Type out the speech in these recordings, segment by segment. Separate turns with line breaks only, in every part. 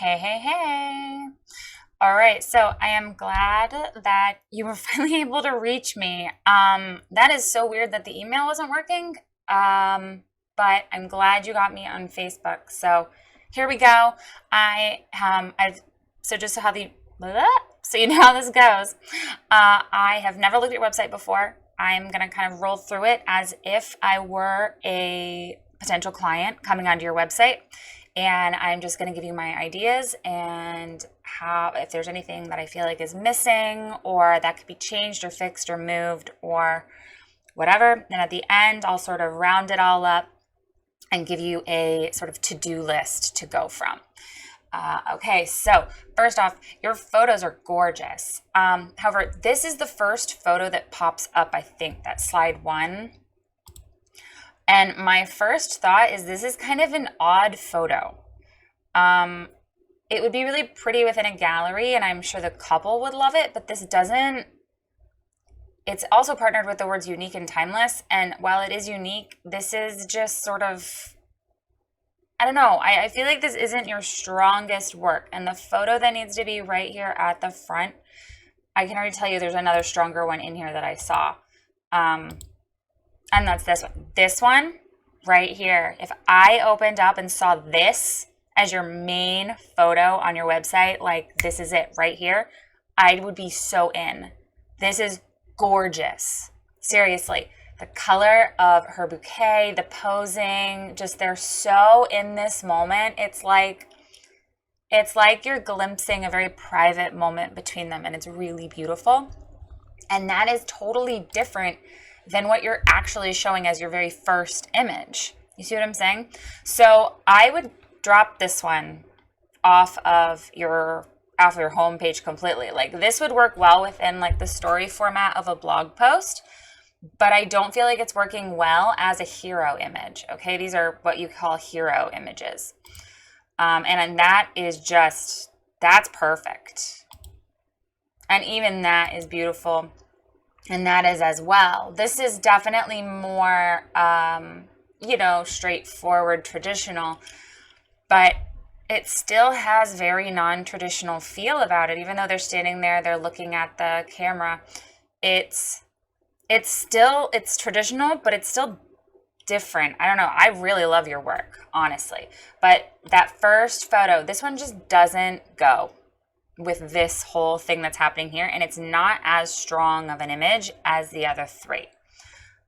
Hey, hey, hey. All right, so I am glad that you were finally able to reach me. That is so weird that the email wasn't working. But I'm glad you got me on Facebook. So here we go. I've so just how the blah, so you know how this goes. I have never looked at your website before. I'm gonna kind of roll through it as if I were a potential client coming onto your website, and I'm just going to give you my ideas and how, if there's anything that I feel like is missing or that could be changed or fixed or moved or whatever. Then at the end, I'll sort of round it all up and give you a sort of to-do list to go from. Okay, so first off, your photos are gorgeous. However, this is the first photo that pops up, I think, that slide one. And my first thought is this is kind of an odd photo. It would be really pretty within a gallery, and I'm sure the couple would love it, but this doesn't. It's also partnered with the words unique and timeless. And while it is unique, this is just sort of, I don't know. I feel like this isn't your strongest work. And the photo that needs to be right here at the front, I can already tell you there's another stronger one in here that I saw. And that's this one. This one right here. If I opened up and saw this as your main photo on your website, like this is it right here, I would be so in. This is gorgeous. Seriously. The color of her bouquet, the posing, just they're so in this moment. It's like you're glimpsing a very private moment between them, and it's really beautiful. And that is totally different than what you're actually showing as your very first image. You see what I'm saying? So I would drop this one off of your homepage completely. Like this would work well within like the story format of a blog post, but I don't feel like it's working well as a hero image. Okay, these are what you call hero images, and that is that's perfect, and even that is beautiful. And that is as well. This is definitely more, straightforward, traditional, but it still has very non-traditional feel about it. Even though they're standing there, they're looking at the camera. It's traditional, but it's still different. I don't know. I really love your work, honestly. But that first photo, this one just doesn't go with this whole thing that's happening here, and it's not as strong of an image as the other three.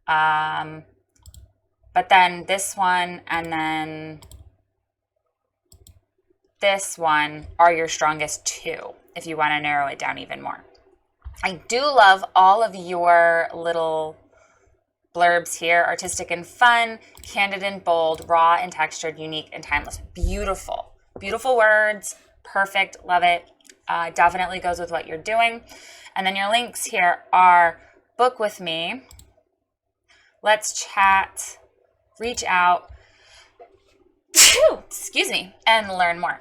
But then this one and then this one are your strongest two, if you want to narrow it down even more. I do love all of your little blurbs here: artistic and fun, candid and bold, raw and textured, unique and timeless. Beautiful, beautiful words. Perfect. Love it. Definitely goes with what you're doing. And then your links here are book with me, let's chat, reach out, excuse me, and learn more.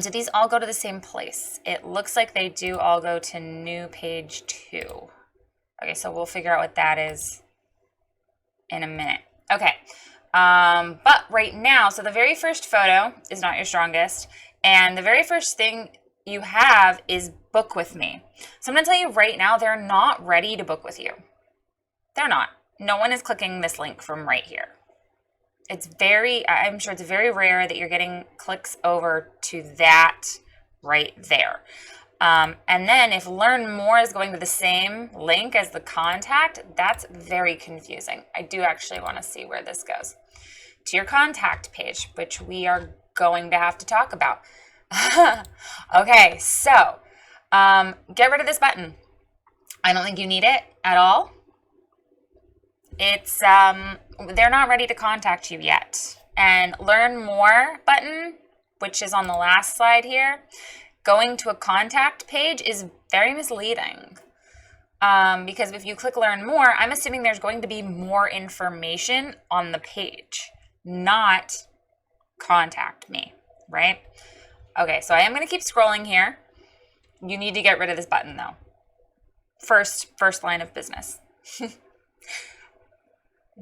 Do these all go to the same place? It looks like they do all go to new page 2. Okay, so we'll figure out what that is in a minute. Okay, but right now, so the very first photo is not your strongest, and the very first thing you have is book with me. So I'm going to tell you right now, they're not ready to book with you. They're not. No one is clicking this link from right here. I'm sure it's very rare that you're getting clicks over to that right there. And then if learn more is going to the same link as the contact, that's very confusing. I do actually want to see where this goes. To your contact page, which we are going to have to talk about. Okay, so get rid of this button. I don't think you need it at all. It's they're not ready to contact you yet. And learn more button, which is on the last slide here, going to a contact page is very misleading. Because if you click learn more, I'm assuming there's going to be more information on the page, not contact me, right? Okay, so I am going to keep scrolling here. You need to get rid of this button though. First line of business.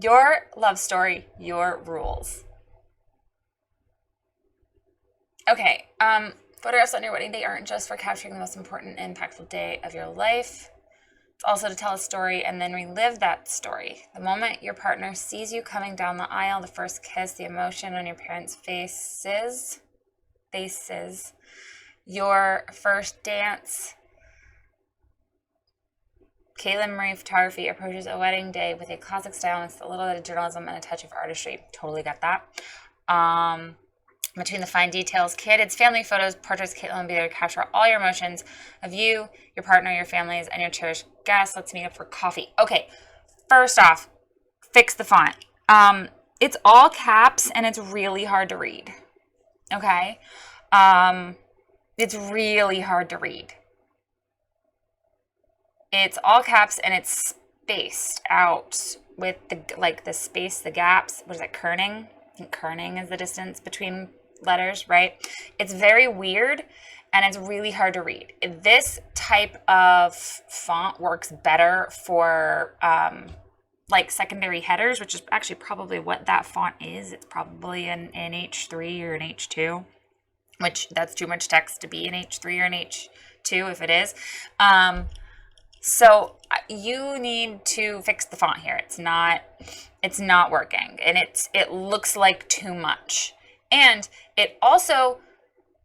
Your love story, your rules. Okay. Photographs on your wedding day aren't just for capturing the most important and impactful day of your life. It's also to tell a story and then relive that story. The moment your partner sees you coming down the aisle, the first kiss, the emotion on your parents' faces, your first dance. Caitlin Marie Photography approaches a wedding day with a classic style mixed a little bit of journalism and a touch of artistry. Totally got that. Between the fine details, kids, family photos, portraits, Caitlin will be there to capture all your emotions of you, your partner, your families, and your cherished guests. Let's meet up for coffee. Okay, first off, fix the font. It's all caps and it's really hard to read. Okay? It's really hard to read. It's all caps and it's spaced out with the space, the gaps. What is it, kerning? I think kerning is the distance between letters, right? It's very weird and it's really hard to read. This type of font works better for like secondary headers, which is actually probably what that font is. It's probably an H3 or an H2, which that's too much text to be an H3 or an H2 if it is. So you need to fix the font here. It's not working, and it looks like too much. And it also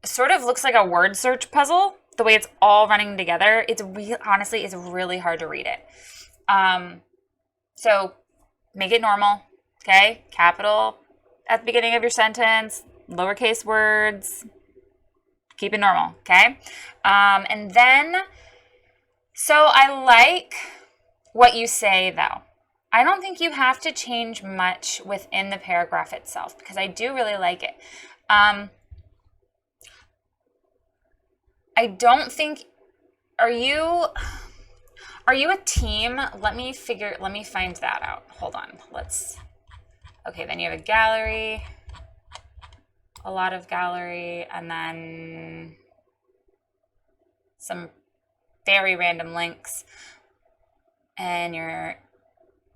sort of looks like a word search puzzle, the way it's all running together. Honestly, it's really hard to read it. So make it normal, okay? Capital at the beginning of your sentence, lowercase words, keep it normal, okay? And then, so I like what you say though. I don't think you have to change much within the paragraph itself because I do really like it. I don't think, are you a team? Let me find that out. Hold on. Okay, then you have a gallery, a lot of gallery, and then some very random links. And your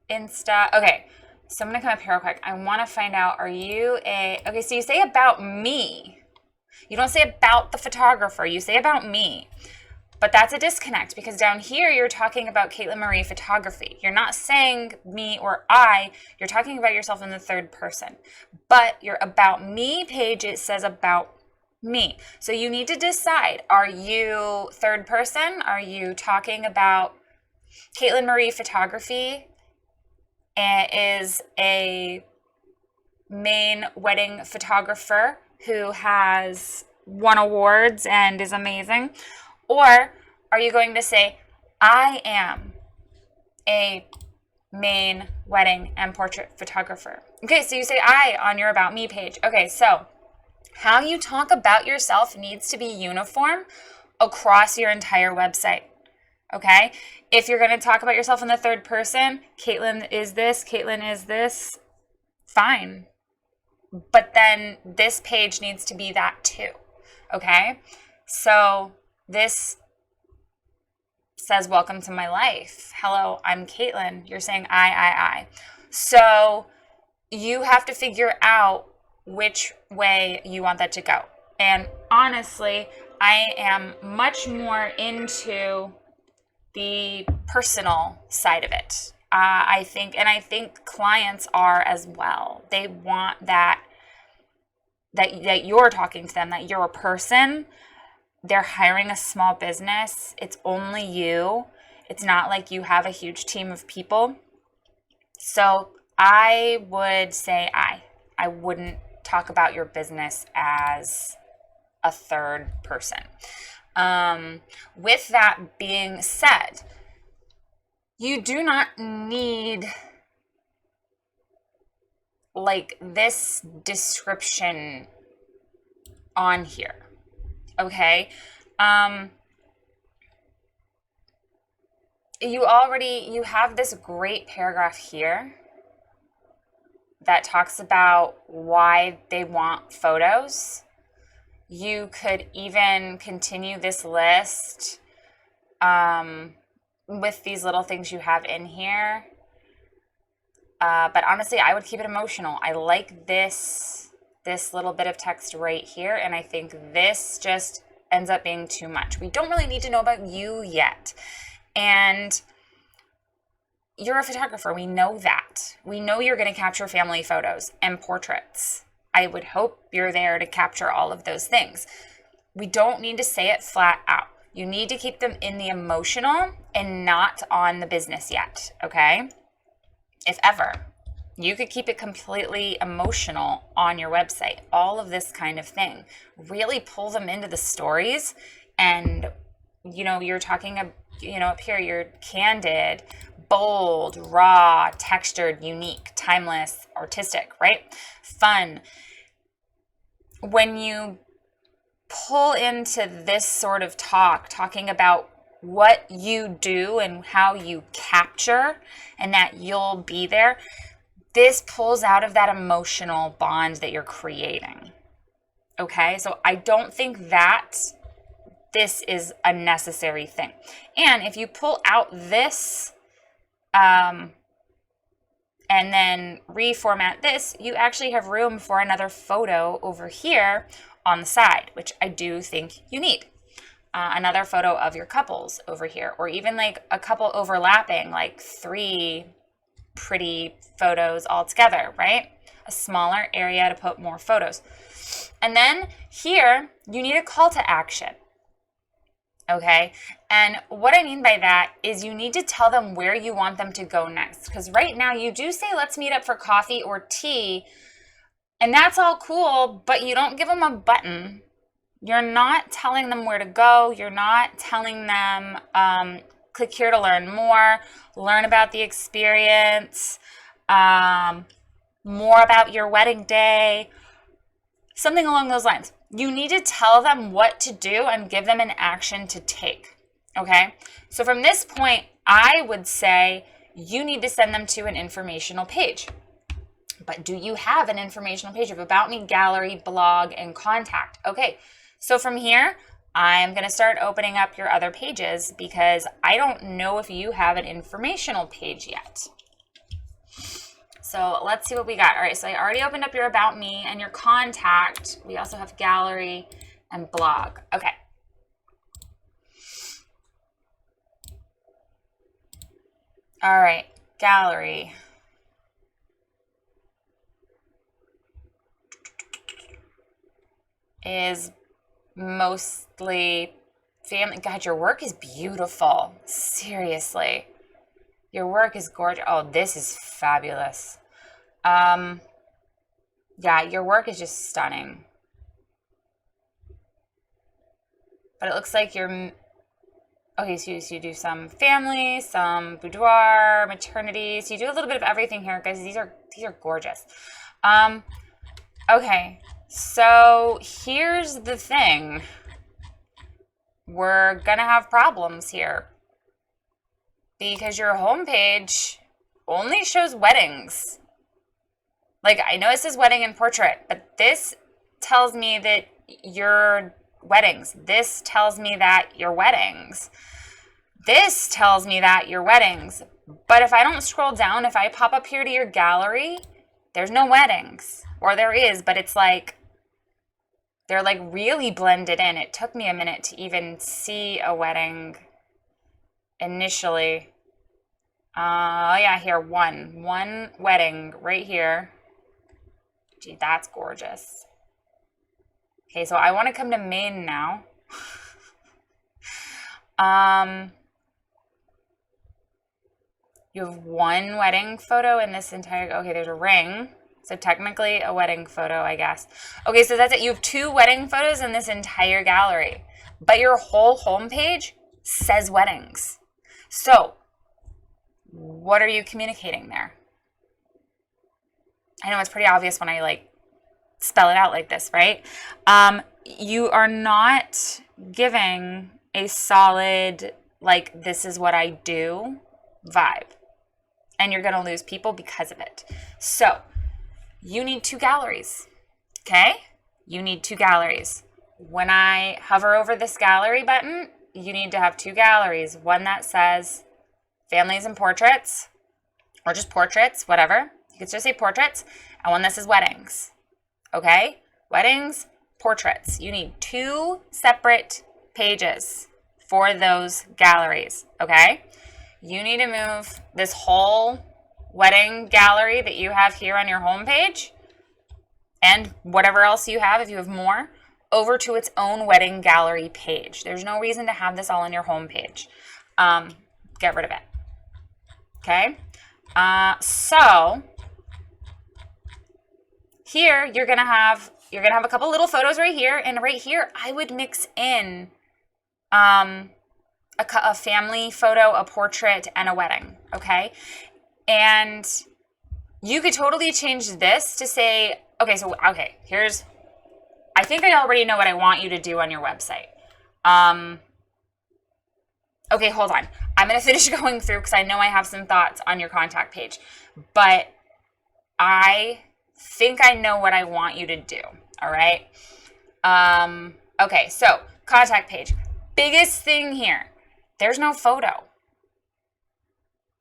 Insta. Okay, so I'm going to come up here real quick. I want to find out, okay, so you say about me. You don't say about the photographer. You say about me. But that's a disconnect because down here you're talking about Caitlin Marie Photography. You're not saying me or I. You're talking about yourself in the third person. But your about me page, it says about me. So you need to decide, are you third person? Are you talking about Caitlin Marie Photography is a main wedding photographer who has won awards and is amazing? Or are you going to say, I am a main wedding and portrait photographer? Okay, so you say I on your About Me page. Okay, so how you talk about yourself needs to be uniform across your entire website. Okay? If you're going to talk about yourself in the third person, Caitlin is this, fine. But then this page needs to be that too. Okay? So this says, welcome to my life. Hello, I'm Caitlin. You're saying I. So you have to figure out which way you want that to go. And honestly, I am much more into the personal side of it. I think clients are as well. They want that you're talking to them, that you're a person. They're hiring a small business. It's only you. It's not like you have a huge team of people. So I would say I wouldn't talk about your business as a third person. With that being said, you do not need like this description on here. Okay. You have this great paragraph here that talks about why they want photos. You could even continue this list with these little things you have in here. But honestly, I would keep it emotional. I like this this little bit of text right here, and I think this just ends up being too much. We don't really need to know about you yet. And you're a photographer. We know that. We know you're going to capture family photos and portraits. I would hope you're there to capture all of those things. We don't need to say it flat out. You need to keep them in the emotional and not on the business yet, okay? If ever. You could keep it completely emotional on your website. All of this kind of thing. Really pull them into the stories. And, you're talking, up here, you're candid, bold, raw, textured, unique, timeless, artistic, right? Fun. When you pull into this sort of talking about what you do and how you capture and that you'll be there, this pulls out of that emotional bond that you're creating. Okay, so I don't think that this is a necessary thing. And if you pull out this and then reformat this, you actually have room for another photo over here on the side, which I do think you need. Another photo of your couples over here, or even like a couple overlapping, like 3 pretty photos all together, right? A smaller area to put more photos. And then here, you need a call to action. Okay, and what I mean by that is you need to tell them where you want them to go next. Because right now you do say, let's meet up for coffee or tea, and that's all cool, but you don't give them a button. You're not telling them where to go. You're not telling them, click here to learn more, learn about the experience, more about your wedding day, something along those lines. You need to tell them what to do and give them an action to take, okay? So from this point, I would say you need to send them to an informational page. But do you have an informational page of About Me, Gallery, Blog, and Contact? Okay, so from here, I'm going to start opening up your other pages because I don't know if you have an informational page yet. So let's see what we got. All right, so I already opened up your About Me and your Contact. We also have Gallery and Blog. Okay. All right, Gallery. Is mostly family. God, your work is beautiful. Seriously. Your work is gorgeous. Oh, this is fabulous. Yeah, your work is just stunning. But it looks like you're, okay, so you do some family, some boudoir, maternity. So you do a little bit of everything here, guys. These are gorgeous. Okay, so here's the thing. We're gonna have problems here because your homepage only shows weddings. Like, I know it says wedding and portrait, but this tells me that your weddings. This tells me that your weddings. This tells me that your weddings. But if I don't scroll down, if I pop up here to your gallery, there's no weddings. Or there is, but it's like, they're like really blended in. It took me a minute to even see a wedding initially. Oh yeah, here, one wedding right here. Gee, that's gorgeous. Okay, so I want to come to Maine now. You have one wedding photo in this entire, okay, there's a ring. So technically a wedding photo, I guess. Okay, so that's it. You have 2 wedding photos in this entire gallery, but your whole homepage says weddings. So what are you communicating there? I know it's pretty obvious when I like spell it out like this, right? You are not giving a solid, like, this is what I do vibe. And you're going to lose people because of it. So you need 2 galleries, okay? You need 2 galleries. When I hover over this gallery button, you need to have 2 galleries. One that says families and portraits, or just portraits, whatever. You could just say portraits, and one that says weddings. okay? Weddings, portraits. You need 2 separate pages for those galleries, okay? You need to move this whole wedding gallery that you have here on your homepage and whatever else you have, if you have more, over to its own wedding gallery page. There's no reason to have this all on your homepage. Get rid of it. Okay? So here you're gonna have a couple little photos right here, and right here I would mix in a family photo, a portrait, and a wedding. Okay? And you could totally change this to say, here's, I think I already know what I want you to do on your website. Okay, hold on. I'm going to finish going through because I know I have some thoughts on your contact page, but I think I know what I want you to do. All right. Okay, so contact page. Biggest thing here, there's no photo.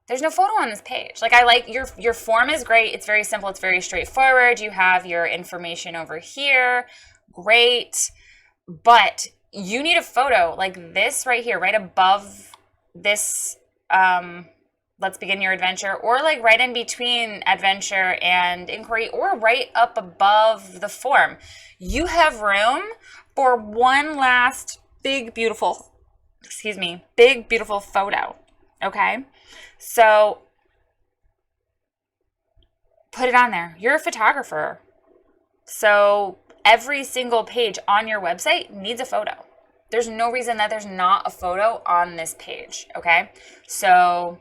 There's no photo on this page. Like, I like your form is great. It's very simple. It's very straightforward. You have your information over here. Great. But you need a photo like this right here, right above this, let's begin your adventure, or like right in between adventure and inquiry, or right up above the form. You have room for one last big, beautiful photo. Okay. So put it on there. You're a photographer. So every single page on your website needs a photo. There's no reason that there's not a photo on this page. Okay. So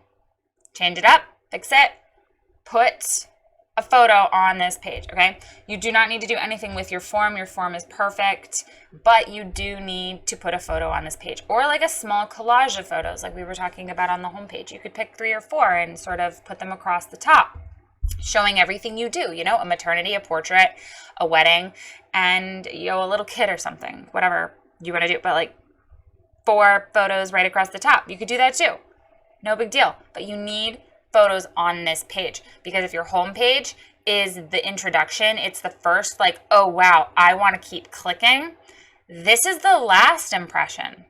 change it up, fix it, put a photo on this page. Okay. You do not need to do anything with your form. Your form is perfect, but you do need to put a photo on this page, or like a small collage of photos like we were talking about on the homepage. You could pick 3 or 4 and sort of put them across the top, showing everything you do, a maternity, a portrait, a wedding, and, a little kid or something, whatever you want to do, but like 4 photos right across the top. You could do that too. No big deal, but you need photos on this page, because if your homepage is the introduction, it's the first, like, oh wow, I want to keep clicking, this is the last impression.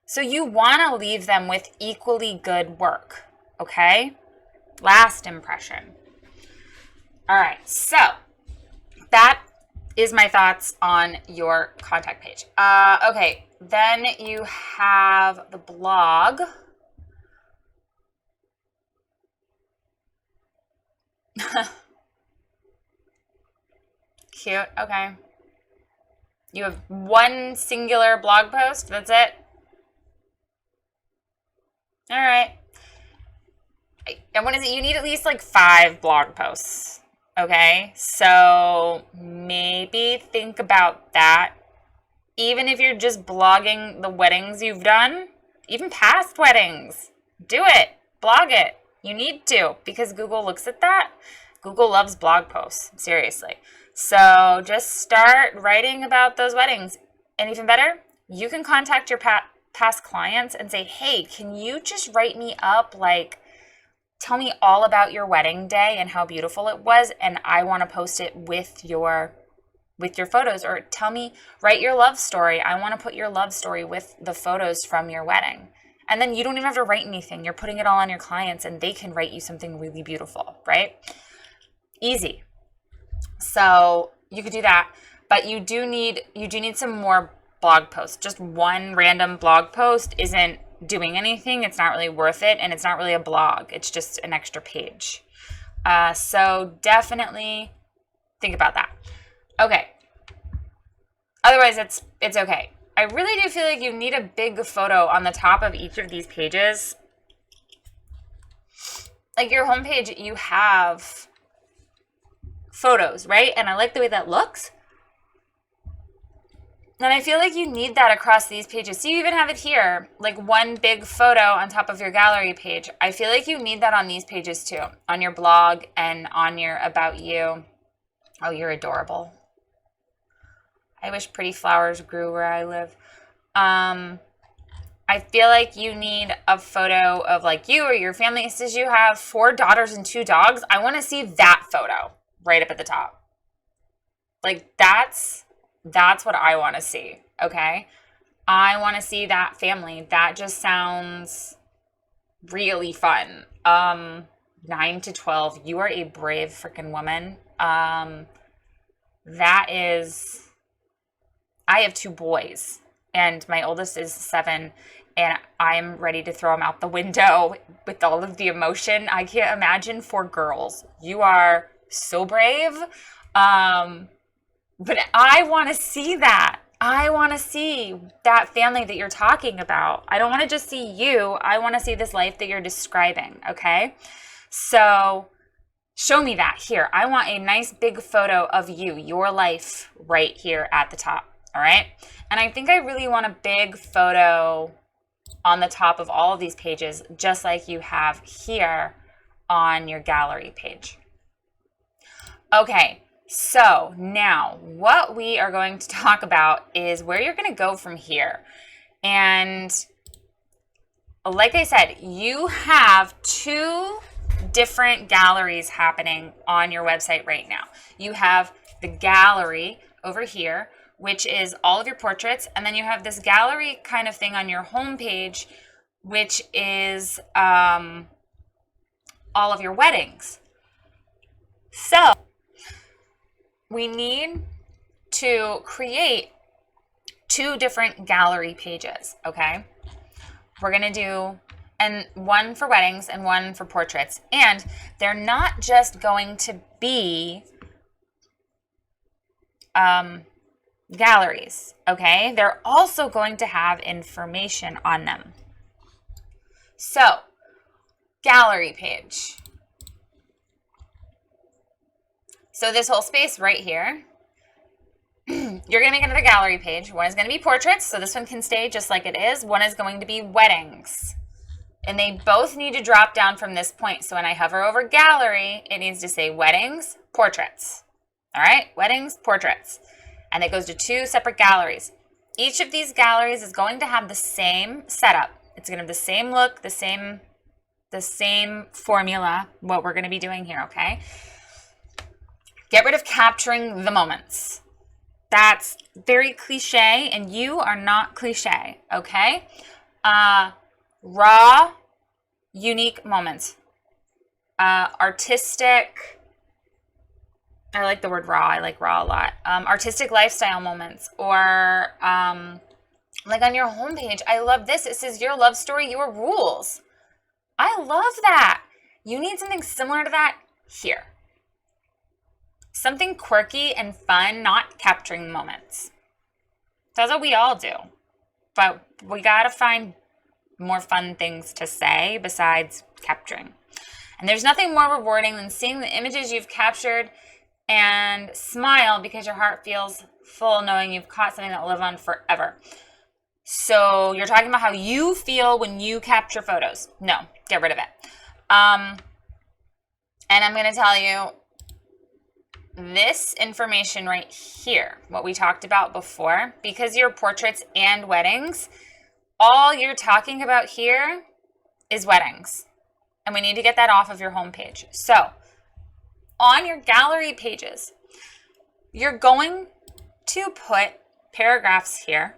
So you want to leave them with equally good work, okay? Last impression. All right, so that is my thoughts on your contact page. Okay, then you have the blog. Cute. Okay. You have one singular blog post. That's it. All right. And what is it? You need at least like 5 blog posts. Okay. So maybe think about that. Even if you're just blogging the weddings you've done, even past weddings, do it. Blog it. You need to, because Google looks at that. Google loves blog posts, seriously. So just start writing about those weddings. And even better, you can contact your past clients and say, hey, can you just write me up, like, tell me all about your wedding day and how beautiful it was, and I want to post it with your photos. Or write your love story. I want to put your love story with the photos from your wedding. And then you don't even have to write anything. You're putting it all on your clients, and they can write you something really beautiful, right? Easy. So you could do that, but you do need some more blog posts. Just one random blog post isn't doing anything. It's not really worth it, and it's not really a blog. It's just an extra page. So definitely think about that. Okay. Otherwise, it's okay. I really do feel like you need a big photo on the top of each of these pages. Like your homepage, you have photos, right? And I like the way that looks. And I feel like you need that across these pages. So you even have it here, like one big photo on top of your gallery page. I feel like you need that on these pages too, on your blog and on your About You. Oh, you're adorable. I wish pretty flowers grew where I live. I feel like you need a photo of like you or your family. It says you have 4 daughters and 2 dogs. I want to see that photo right up at the top. Like that's what I want to see, okay? I want to see that family. That just sounds really fun. 9 to 12, you are a brave freaking woman. That is, I have 2 boys, and my oldest is 7, and I'm ready to throw him out the window with all of the emotion. I can't imagine 4 girls. You are so brave. But I want to see that. I want to see that family that you're talking about. I don't want to just see you. I want to see this life that you're describing, okay? So show me that here. I want a nice big photo of you, your life right here at the top, all right? And I think I really want a big photo on the top of all of these pages, just like you have here on your gallery page. Okay. So now what we are going to talk about is where you're going to go from here. And like I said, you have 2 different galleries happening on your website right now. You have the gallery over here, which is all of your portraits. And then you have this gallery kind of thing on your homepage, which is all of your weddings. So we need to create 2 different gallery pages, okay? We're going to do one for weddings and one for portraits. And they're not just going to be galleries, okay? They're also going to have information on them. So, gallery page. So this whole space right here, you're going to make another gallery page. One is going to be portraits, so this one can stay just like it is. One is going to be weddings. And they both need to drop down from this point. So when I hover over gallery, it needs to say weddings, portraits. All right, weddings, portraits. And it goes to 2 separate galleries. Each of these galleries is going to have the same setup. It's going to have the same look, the same formula, what we're going to be doing here, okay? Get rid of capturing the moments. That's very cliche, and you are not cliche, okay? Raw, unique moments. Artistic, I like the word raw. I like raw a lot. Artistic lifestyle moments, or like on your homepage, I love this. It says your love story, your rules. I love that. You need something similar to that here. Something quirky and fun, not capturing moments. That's what we all do. But we got to find more fun things to say besides capturing. And there's nothing more rewarding than seeing the images you've captured and smile because your heart feels full knowing you've caught something that will live on forever. So you're talking about how you feel when you capture photos. No, get rid of it. And I'm going to tell you, this information right here, what we talked about before, because your portraits and weddings, all you're talking about here is weddings. And we need to get that off of your homepage. So on your gallery pages, you're going to put paragraphs here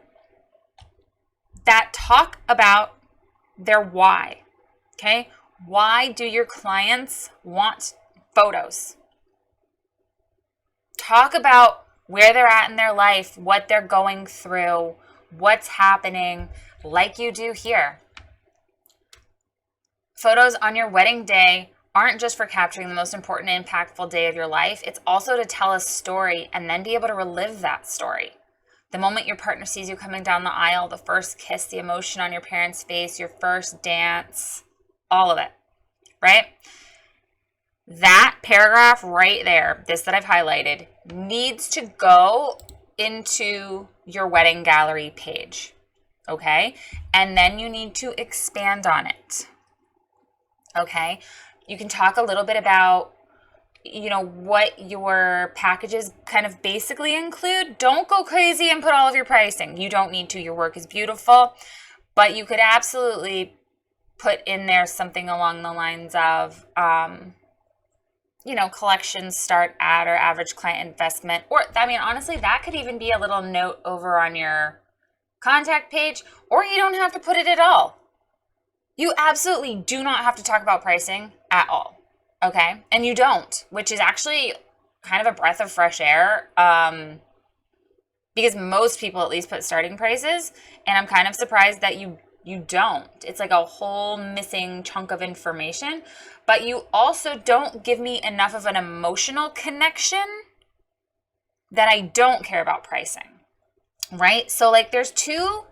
that talk about their why. Okay? Why do your clients want photos? Talk about where they're at in their life, what they're going through, what's happening, like you do here. Photos on your wedding day aren't just for capturing the most important and impactful day of your life. It's also to tell a story and then be able to relive that story. The moment your partner sees you coming down the aisle, the first kiss, the emotion on your parents' face, your first dance, all of it, right? That paragraph right there, this that I've highlighted, needs to go into your wedding gallery page, okay? And then you need to expand on it, okay? You can talk a little bit about, what your packages kind of basically include. Don't go crazy and put all of your pricing. You don't need to. Your work is beautiful, but you could absolutely put in there something along the lines of, collections start at or average client investment. Or, I mean, honestly, that could even be a little note over on your contact page, or you don't have to put it at all. You absolutely do not have to talk about pricing at all. Okay. And you don't, which is actually kind of a breath of fresh air. Because most people at least put starting prices, and I'm kind of surprised that you don't. It's like a whole missing chunk of information, but you also don't give me enough of an emotional connection that I don't care about pricing, right? So like there's two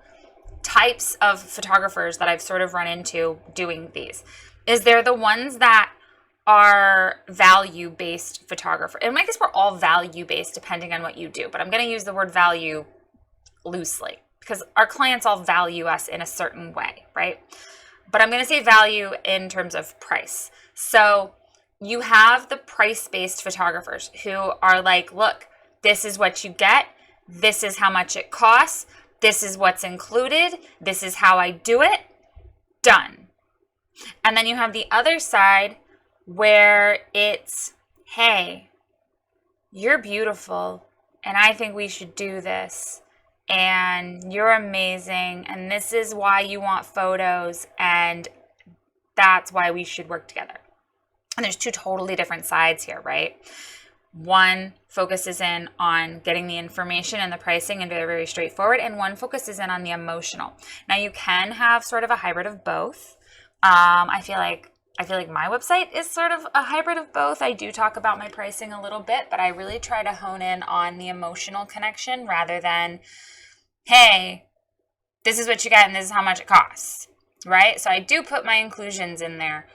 types of photographers that I've sort of run into doing these. Is there the ones that are value-based photographer. And I guess we're all value-based depending on what you do, but I'm going to use the word value loosely because our clients all value us in a certain way, right? But I'm going to say value in terms of price. So you have the price-based photographers who are like, look, this is what you get. This is how much it costs. This is what's included. This is how I do it. Done. And then you have the other side where it's, hey, you're beautiful and I think we should do this and you're amazing and this is why you want photos and that's why we should work together. And there's two totally different sides here, right? One focuses in on getting the information and the pricing and very, very straightforward, and one focuses in on the emotional. Now you can have sort of a hybrid of both. I feel like my website is sort of a hybrid of both. I do talk about my pricing a little bit, but I really try to hone in on the emotional connection rather than, hey, this is what you get and this is how much it costs, right? So I do put my inclusions in there,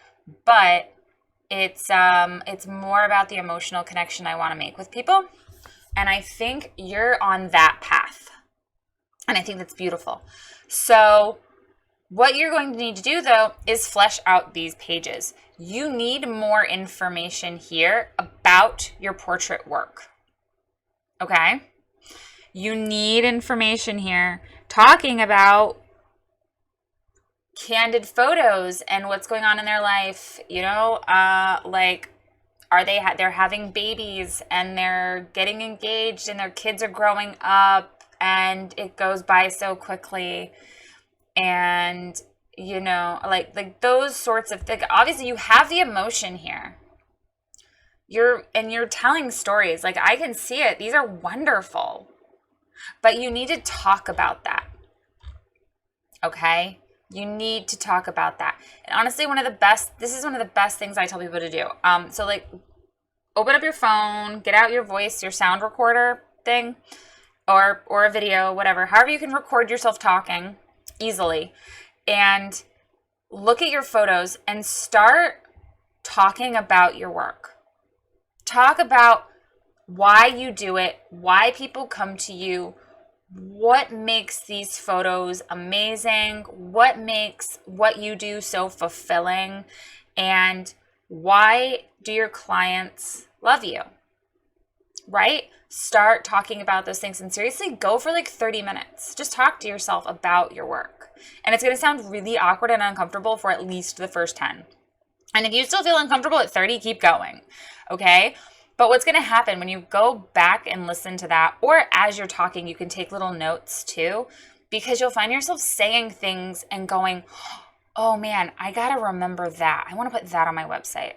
but it's more about the emotional connection I want to make with people. And I think you're on that path. And I think that's beautiful. So what you're going to need to do, though, is flesh out these pages. You need more information here about your portrait work, okay? You need information here talking about candid photos and what's going on in their life, like they're having babies and they're getting engaged and their kids are growing up and it goes by so quickly. And, like those sorts of things. Obviously, you have the emotion here. You're telling stories. Like, I can see it. These are wonderful. But you need to talk about that. Okay? You need to talk about that. And honestly, this is one of the best things I tell people to do. So, like, open up your phone, get out your voice, your sound recorder thing, or a video, whatever. However you can record yourself talking easily, and look at your photos and start talking about your work. Talk about why you do it, why people come to you, what makes these photos amazing, what makes what you do so fulfilling, and why do your clients love you, right? Start talking about those things and seriously go for like 30 minutes. Just talk to yourself about your work. And it's going to sound really awkward and uncomfortable for at least the first 10. And if you still feel uncomfortable at 30, keep going. Okay? But what's going to happen when you go back and listen to that, or as you're talking, you can take little notes too, because you'll find yourself saying things and going, oh man, I got to remember that. I want to put that on my website.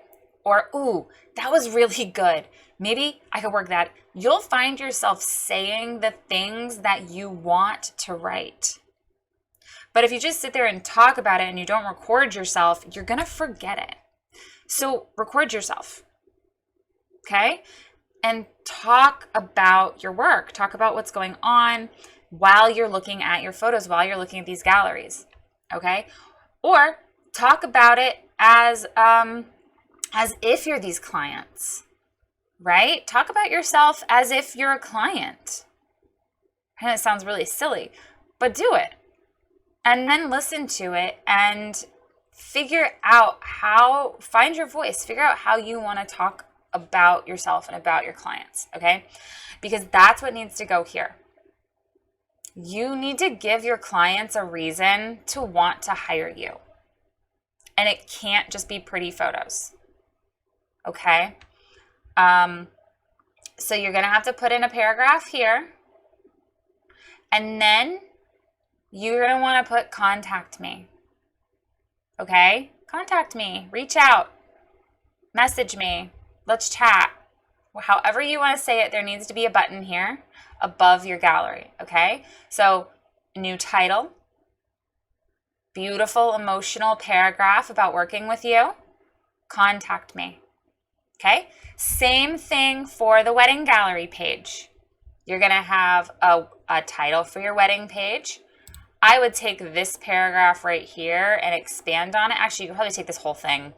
Or, ooh, that was really good. Maybe I could work that. You'll find yourself saying the things that you want to write. But if you just sit there and talk about it and you don't record yourself, you're going to forget it. So record yourself, okay? And talk about your work. Talk about what's going on while you're looking at your photos, while you're looking at these galleries, okay? Or talk about it as if you're these clients, right? Talk about yourself as if you're a client. And it sounds really silly, but do it. And then listen to it and find your voice, figure out how you want to talk about yourself and about your clients, okay? Because that's what needs to go here. You need to give your clients a reason to want to hire you. And it can't just be pretty photos, okay? So you're going to have to put in a paragraph here. And then you're going to want to put contact me. Okay? Contact me. Reach out. Message me. Let's chat. However you want to say it, there needs to be a button here above your gallery. Okay? So, new title. Beautiful, emotional paragraph about working with you. Contact me. Okay? Same thing for the wedding gallery page. You're going to have a title for your wedding page. I would take this paragraph right here and expand on it. Actually, you could probably take this whole thing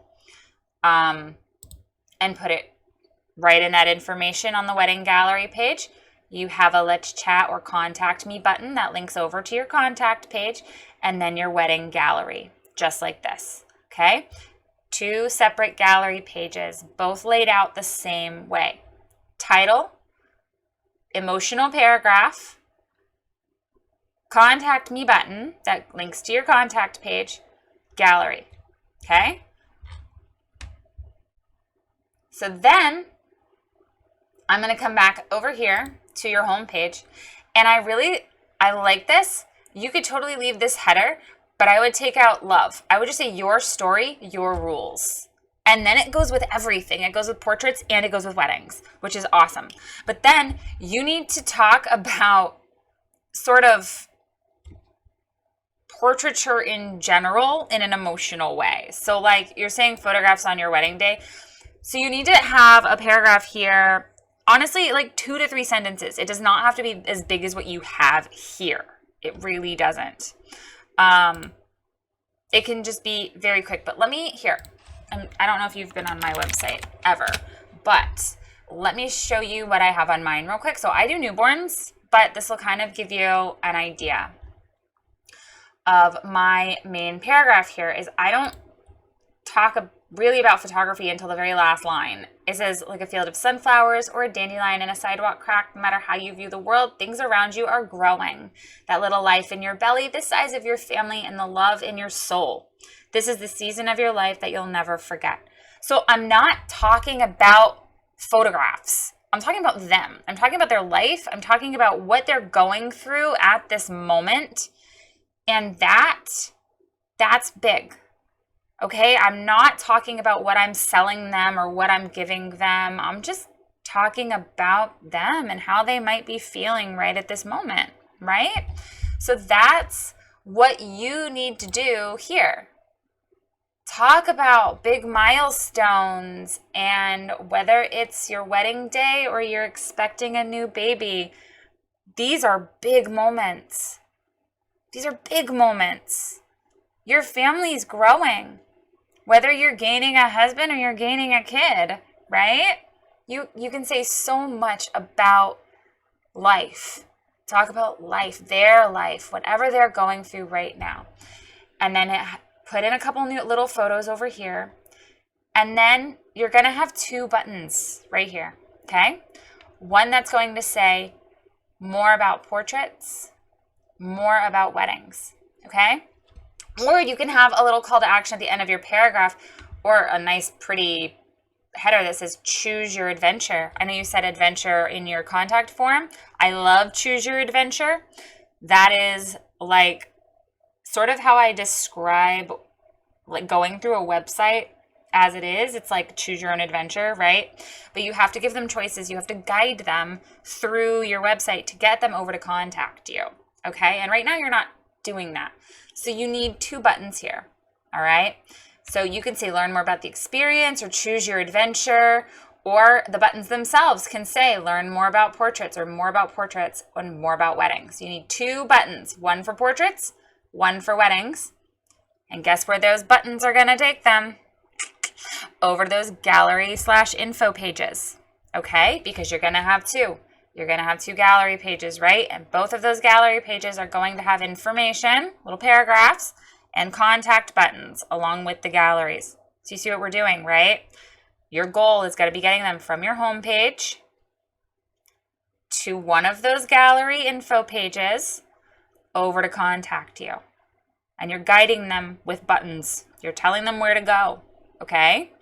and put it right in that information on the wedding gallery page. You have a let's chat or contact me button that links over to your contact page, and then your wedding gallery, just like this. Okay? 2 separate gallery pages, both laid out the same way. Title, emotional paragraph, contact me button that links to your contact page, gallery. Okay? So then I'm going to come back over here to your home page, and I like this. You could totally leave this header, but I would take out love. I would just say your story, your rules. And then it goes with everything. It goes with portraits and it goes with weddings, which is awesome. But then you need to talk about sort of portraiture in general in an emotional way. So like you're saying photographs on your wedding day. So you need to have a paragraph here. Honestly, like 2 to 3 sentences. It does not have to be as big as what you have here. It really doesn't. It can just be very quick. But let me, here. I don't know if you've been on my website ever, but let me show you what I have on mine real quick. So I do newborns, but this will kind of give you an idea of my main paragraph here. Is I don't talk really about photography until the very last line. It says, like a field of sunflowers or a dandelion in a sidewalk crack, no matter how you view the world, things around you are growing. That little life in your belly, the size of your family, and the love in your soul. This is the season of your life that you'll never forget. So I'm not talking about photographs. I'm talking about them. I'm talking about their life. I'm talking about what they're going through at this moment. And that's big. Okay, I'm not talking about what I'm selling them or what I'm giving them. I'm just talking about them and how they might be feeling right at this moment, right? So that's what you need to do here. Talk about big milestones, and whether it's your wedding day or you're expecting a new baby, these are big moments. These are big moments. Your family's growing. Whether you're gaining a husband or you're gaining a kid, right? You can say so much about life. Talk about life, their life, whatever they're going through right now. And then put in a couple new little photos over here. And then you're going to have 2 buttons right here, okay? One that's going to say more about portraits, more about weddings, okay? Or you can have a little call to action at the end of your paragraph, or a nice pretty header that says choose your adventure. I know you said adventure in your contact form. I love choose your adventure. That is like sort of how I describe like going through a website as it is. It's like choose your own adventure, right? But you have to give them choices. You have to guide them through your website to get them over to contact you, okay? And right now you're not doing that. So you need 2 buttons here, all right? So you can say learn more about the experience or choose your adventure, or the buttons themselves can say learn more about portraits or more about portraits and more about weddings. You need 2 buttons, one for portraits, one for weddings. And guess where those buttons are going to take them? Over to those gallery/info pages, okay? Because you're going to have 2. You're going to have 2 gallery pages, right? And both of those gallery pages are going to have information, little paragraphs, and contact buttons along with the galleries. So you see what we're doing, right? Your goal is going to be getting them from your home page to one of those gallery info pages over to contact you. And you're guiding them with buttons. You're telling them where to go, okay?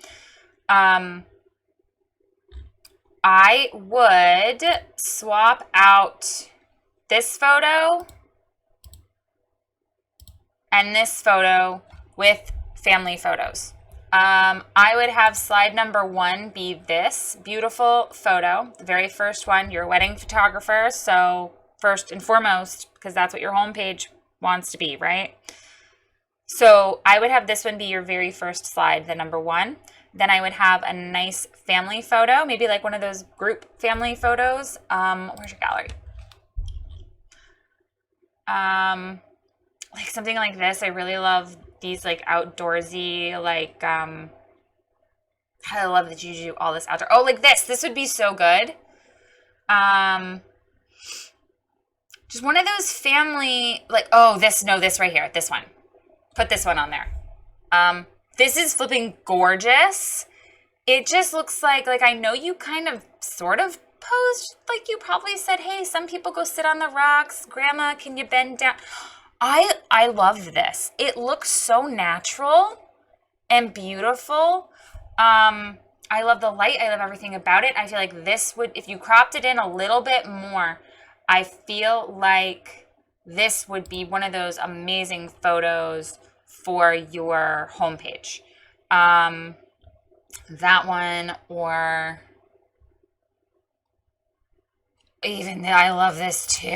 I would swap out this photo and this photo with family photos. I would have slide number 1 be this beautiful photo, the very first one. You're a wedding photographer, so first and foremost, because that's what your homepage wants to be, right? So I would have this one be your very first slide, the number 1. Then I would have a nice family photo, maybe like one of those group family photos. Where's your gallery? Like something like this. I really love these like outdoorsy, like, I love that you do all this outdoor. Oh, like this. This would be so good. Just one of those family, like, oh, this right here. This one. Put this one on there. This is flipping gorgeous. It just looks like I know you kind of sort of posed, like you probably said, hey, some people go sit on the rocks. Grandma, can you bend down? I love this. It looks so natural and beautiful. I love the light. I love everything about it. I feel like this would, if you cropped it in a little bit more, I feel like this would be one of those amazing photos for your homepage. That one, or even I love this too.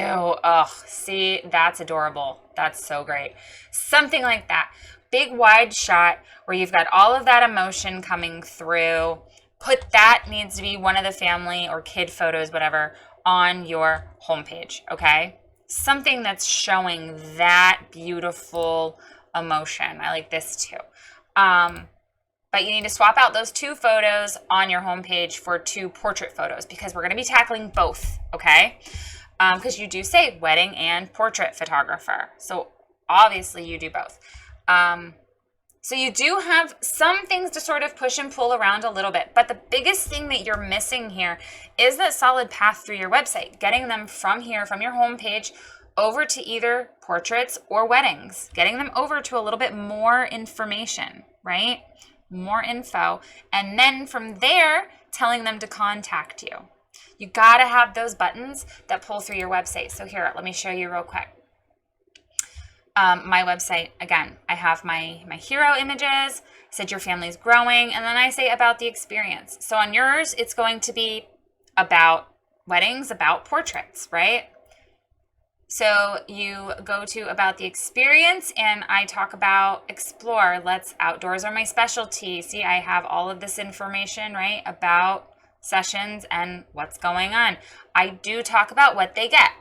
Oh, see, that's adorable. That's so great. Something like that. Big wide shot where you've got all of that emotion coming through. Put that, needs to be one of the family or kid photos, whatever, on your homepage, okay? Something that's showing that beautiful emotion. I like this too. But you need to swap out those 2 photos on your homepage for 2 portrait photos, because we're going to be tackling both, okay? Because you do say wedding and portrait photographer. So obviously you do both. So you do have some things to sort of push and pull around a little bit. But the biggest thing that you're missing here is that solid path through your website, getting them from here, from your homepage, over to either portraits or weddings, getting them over to a little bit more information, right? More info. And then from there, telling them to contact you. You got to have those buttons that pull through your website. So here, let me show you real quick. My website, again, I have my hero images, said your family's growing, and then I say about the experience. So on yours, it's going to be about weddings, about portraits, right? So you go to about the experience, and I talk about explore. Outdoors are my specialty. See, I have all of this information, right, about sessions and what's going on. I do talk about what they get.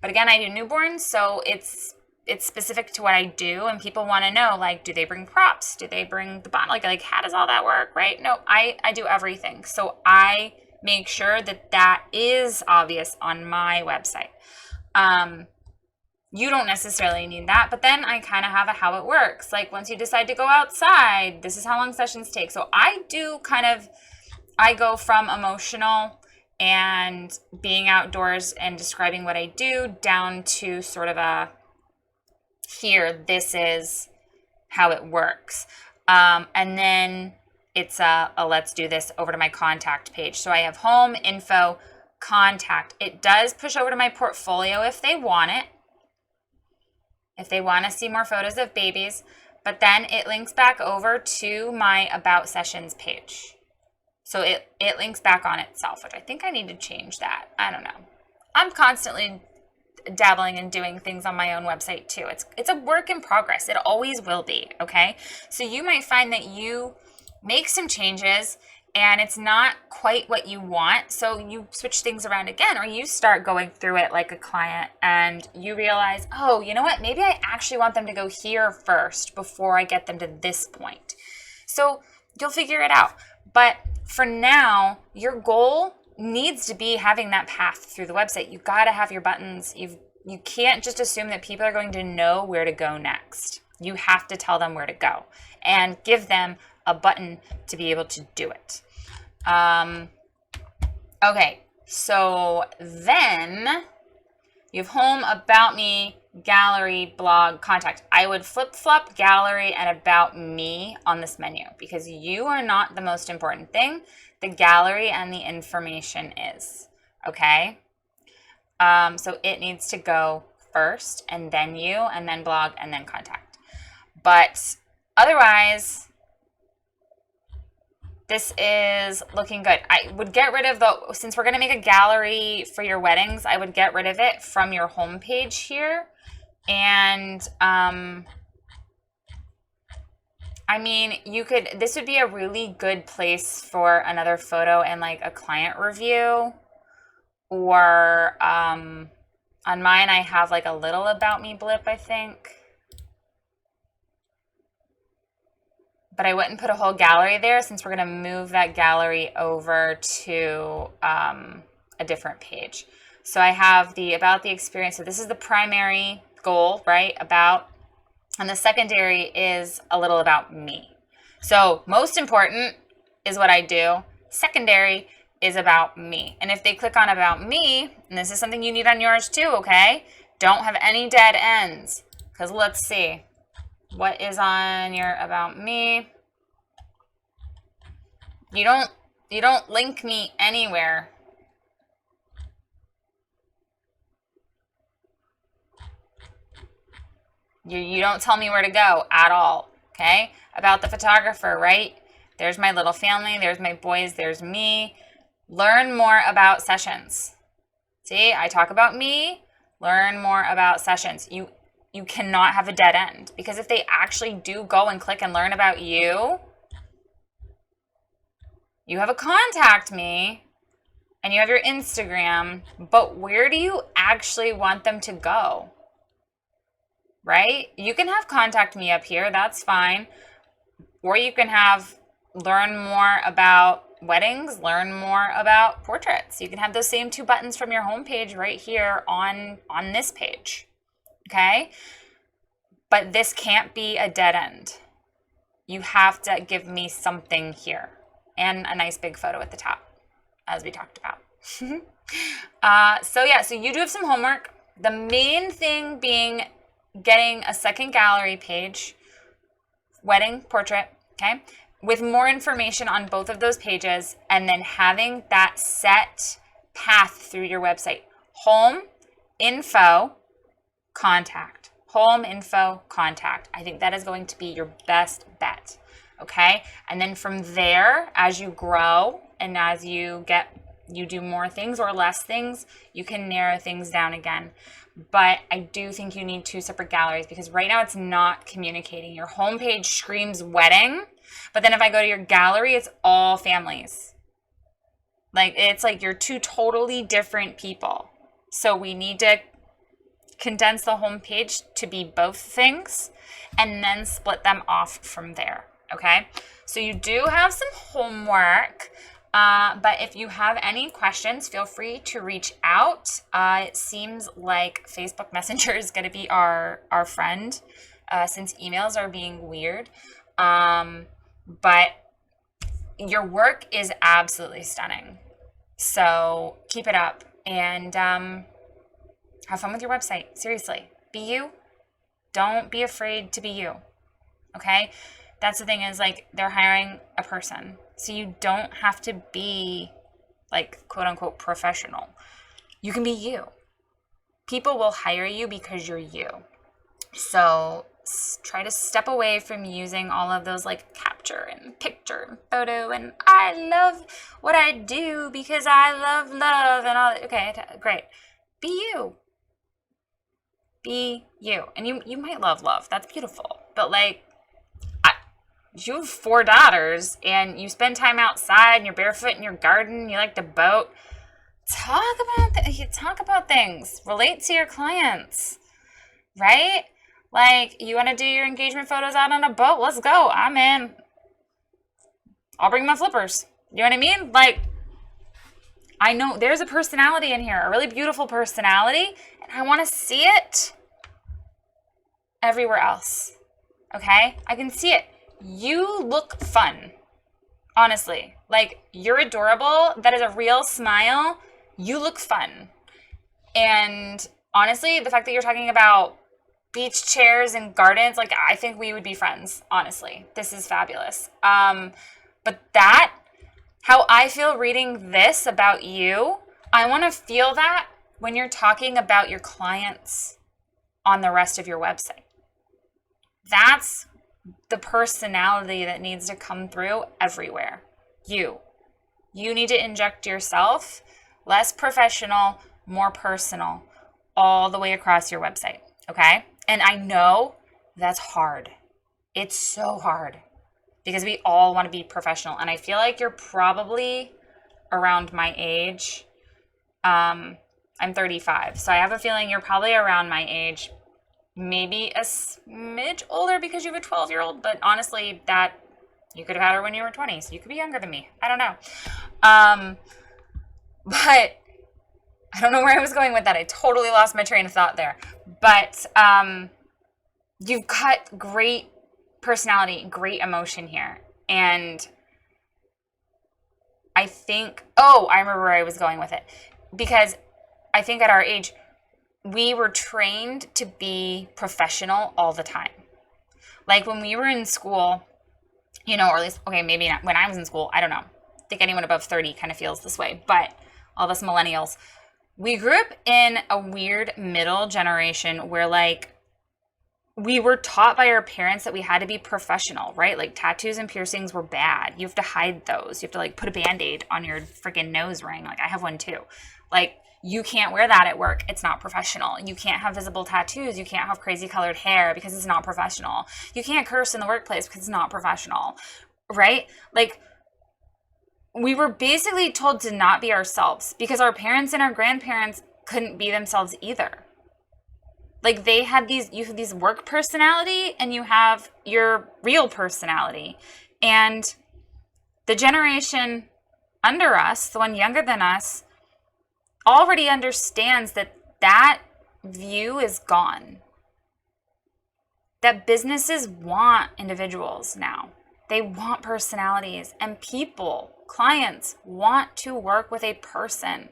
But again, I do newborns, so it's specific to what I do, and people want to know, like, do they bring props? Do they bring the bond? Like how does all that work, right? No, I do everything. So I make sure that is obvious on my website. You don't necessarily need that, but then I kind of have a how it works. Like once you decide to go outside, this is how long sessions take. So I go from emotional and being outdoors and describing what I do down to sort of a, here, this is how it works. And then it's a let's do this over to my contact page. So I have home, info, contact. It does push over to my portfolio if they want it. If they want to see more photos of babies, but then it links back over to my about sessions page. So it links back on itself, which I think I need to change that. I don't know. I'm constantly dabbling and doing things on my own website too. It's a work in progress. It always will be, okay? So you might find that you make some changes and it's not quite what you want, so you switch things around again, or you start going through it like a client and you realize, oh, you know what? Maybe I actually want them to go here first before I get them to this point. So you'll figure it out. But for now, your goal needs to be having that path through the website. You got to have your buttons. You can't just assume that people are going to know where to go next. You have to tell them where to go and give them a button to be able to do it. Okay, so then you have home, about me, gallery, blog, contact. I would flip-flop gallery and about me on this menu because you are not the most important thing. the gallery and the information is, okay? So it needs to go first, and then you, and then blog, and then contact. But otherwise, this is looking good. I would get rid of since we're going to make a gallery for your weddings, I would get rid of it from your homepage here. And, I mean, this would be a really good place for another photo and like a client review. Or, on mine, I have like a little about me blip, I think. But I wouldn't put a whole gallery there since we're going to move that gallery over to a different page. So I have the about the experience. So this is the primary goal, right? About. And the secondary is a little about me. So most important is what I do. Secondary is about me. And if they click on about me, and this is something you need on yours too, okay? Don't have any dead ends. Because let's see. What is on your about me? You don't link me anywhere. You don't tell me where to go at all, okay? About the photographer, right? There's my little family, there's my boys, there's me. Learn more about sessions. See, I talk about me, learn more about sessions. You cannot have a dead end, because if they actually do go and click and learn about you, you have a contact me and you have your Instagram, but where do you actually want them to go? Right? You can have contact me up here, that's fine. Or you can have learn more about weddings, learn more about portraits. You can have those same two buttons from your homepage right here on this page. Okay? But this can't be a dead end. You have to give me something here and a nice big photo at the top, as we talked about. So you do have some homework. The main thing being getting a second gallery page, wedding, portrait, okay, with more information on both of those pages, and then having that set path through your website. Home, info, contact. Home, info, contact. I think that is going to be your best bet, okay? And then from there, as you grow and as you do more things or less things, you can narrow things down again. But I do think you need two separate galleries, because right now it's not communicating. Your homepage screams wedding, but then if I go to your gallery, it's all families. Like, it's like you're two totally different people. So we need to condense the homepage to be both things and then split them off from there, okay? So you do have some homework. But if you have any questions, feel free to reach out. It seems like Facebook Messenger is going to be our friend, since emails are being weird. But your work is absolutely stunning. So keep it up and have fun with your website. Seriously, be you. Don't be afraid to be you. Okay? That's the thing, is like they're hiring a person. So you don't have to be like quote unquote professional. You can be you. People will hire you because you're you. So try to step away from using all of those like capture and picture and photo and I love what I do because I love love and all that. Okay, great. Be you. Be you. And you might love love. That's beautiful. But like, you have 4 daughters and you spend time outside and you're barefoot in your garden, you like to boat. Talk about things. Relate to your clients, right? Like, you want to do your engagement photos out on a boat? Let's go. I'm in. I'll bring my flippers. You know what I mean? Like, I know there's a personality in here, a really beautiful personality, and I want to see it everywhere else. Okay? I can see it. You look fun, honestly. Like, you're adorable. That is a real smile. You look fun. And honestly, the fact that you're talking about beach chairs and gardens, like, I think we would be friends, honestly. This is fabulous. But that How I feel reading this about you, I want to feel that when you're talking about your clients on the rest of your website. That's the personality that needs to come through everywhere. You need to inject yourself, less professional, more personal, all the way across your website, okay? And I know that's hard. It's so hard because we all want to be professional. And I feel like you're probably around my age. I'm 35, so I have a feeling you're probably around my age, maybe a smidge older because you have a 12-year-old, but honestly, that you could have had her when you were 20, so you could be younger than me. I don't know. But I don't know where I was going with that. I totally lost my train of thought there. But you've got great personality, great emotion here. And I think, I remember where I was going with it. Because I think at our age, we were trained to be professional all the time. Like when we were in school, or at least, okay, maybe not when I was in school, I don't know. I think anyone above 30 kind of feels this way. But all us millennials, we grew up in a weird middle generation where like we were taught by our parents that we had to be professional, right? Like tattoos and piercings were bad. You have to hide those. You have to like put a Band-Aid on your freaking nose ring. Like I have one too. Like you can't wear that at work. It's not professional. You can't have visible tattoos. You can't have crazy colored hair because it's not professional. You can't curse in the workplace because it's not professional, right? Like we were basically told to not be ourselves because our parents and our grandparents couldn't be themselves either. Like you have these work personality and you have your real personality. And the generation under us, the one younger than us, already understands that view is gone. That businesses want individuals now. They want personalities, and clients want to work with a person.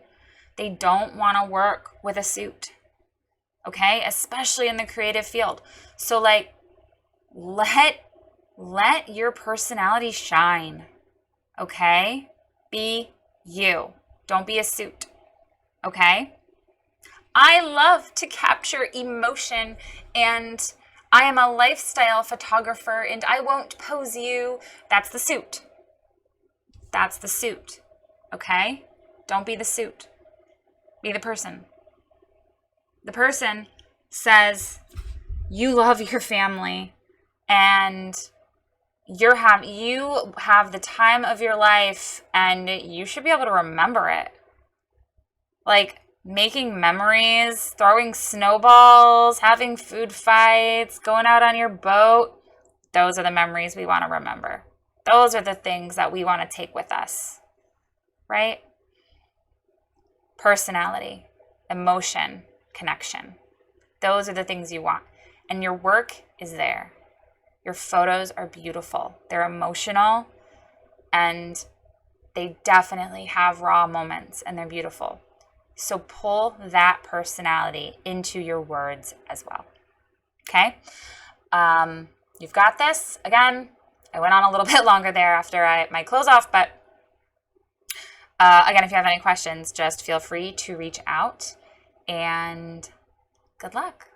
They don't want to work with a suit. Okay? Especially in the creative field. So like let your personality shine. Okay? Be you. Don't be a suit. Okay? I love to capture emotion, and I am a lifestyle photographer, and I won't pose you. That's the suit. That's the suit. Okay? Don't be the suit. Be the person. The person says you love your family and you have the time of your life and you should be able to remember it. Like making memories, throwing snowballs, having food fights, going out on your boat. Those are the memories we want to remember. Those are the things that we want to take with us, right? Personality, emotion, connection. Those are the things you want. And your work is there. Your photos are beautiful. They're emotional and they definitely have raw moments and they're beautiful. So pull that personality into your words as well. Okay? You've got this. Again, I went on a little bit longer there after my close off, but again, if you have any questions, just feel free to reach out and good luck.